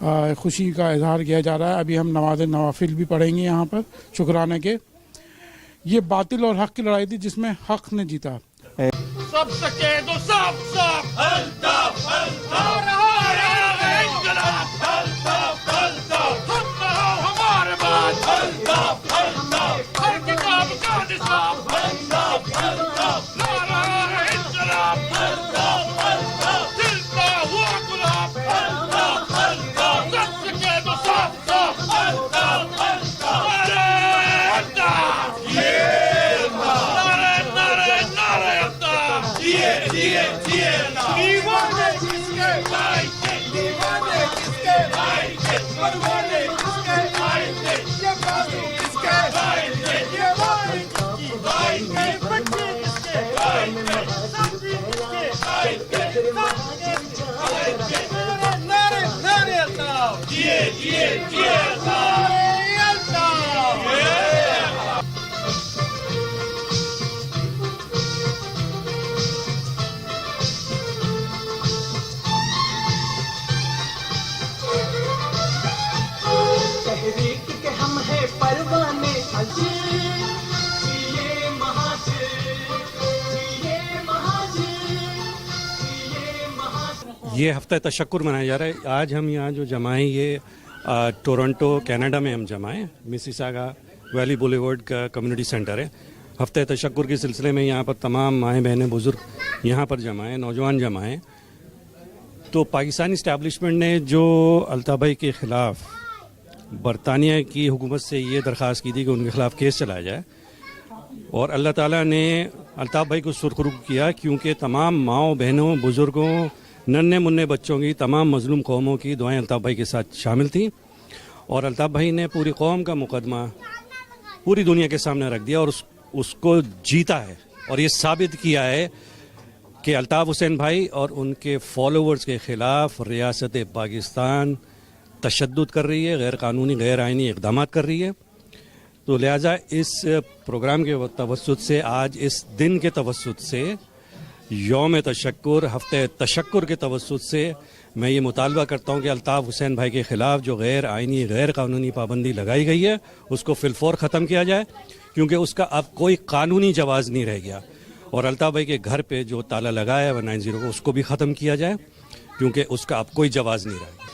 خوشی کا اظہار کیا جا رہا ہے. ابھی ہم نماز نوافل بھی پڑھیں گے یہاں پر شکرانے کے. یہ باطل اور حق کی لڑائی تھی جس میں حق نے جیتا. سب سکے تو سب سب الطاف ہمارے بات ہر کتاب کا نصاب نعرہ انقلاب جلتا ہوا گلاب سب سکے تو سب سب نعرہ انقلاب دیوانے کس کے دیوانے کس کے پروانے کس کے یہ بازو کس کے یہ واری کس کی بچے کس کے سبزی کس کے نعرے نعرے اللہ جیے جیے جیے اللہ یہ ہفتہ تشکر منایا جا رہا ہے. آج ہم یہاں جو جمع ہیں یہ ٹورنٹو کینیڈا میں ہم جمع ہیں. مسیساگا ویلی بولیورڈ کا کمیونٹی سینٹر ہے. ہفتہ تشکر کے سلسلے میں یہاں پر تمام مائیں بہنیں بزرگ یہاں پر جمع ہیں, نوجوان جمع ہیں. تو پاکستانی اسٹیبلشمنٹ نے جو الطاف بھائی کے خلاف برطانیہ کی حکومت سے یہ درخواست کی تھی کہ ان کے خلاف کیس چلایا جائے, اور اللہ تعالیٰ نے الطاف بھائی کو سرخرو کیا, کیونکہ تمام ماؤں بہنوں بزرگوں ننھے منھے بچوں کی تمام مظلوم قوموں کی دعائیں الطاف بھائی کے ساتھ شامل تھیں. اور الطاف بھائی نے پوری قوم کا مقدمہ پوری دنیا کے سامنے رکھ دیا اور اس کو جیتا ہے, اور یہ ثابت کیا ہے کہ الطاف حسین بھائی اور ان کے فالوورز کے خلاف ریاست پاکستان تشدد کر رہی ہے, غیر قانونی غیر آئینی اقدامات کر رہی ہے. تو لہٰذا اس پروگرام کے توسط سے, آج اس دن کے توسط سے, یوم تشکر ہفتہ تشکر کے توسط سے میں یہ مطالبہ کرتا ہوں کہ الطاف حسین بھائی کے خلاف جو غیر آئینی غیر قانونی پابندی لگائی گئی ہے اس کو فی الفور ختم کیا جائے, کیونکہ اس کا اب کوئی قانونی جواز نہیں رہ گیا. اور الطاف بھائی کے گھر پہ جو تالا لگایا ہے 190 کو اس کو بھی ختم کیا جائے, کیونکہ اس کا اب کوئی جواز نہیں رہا.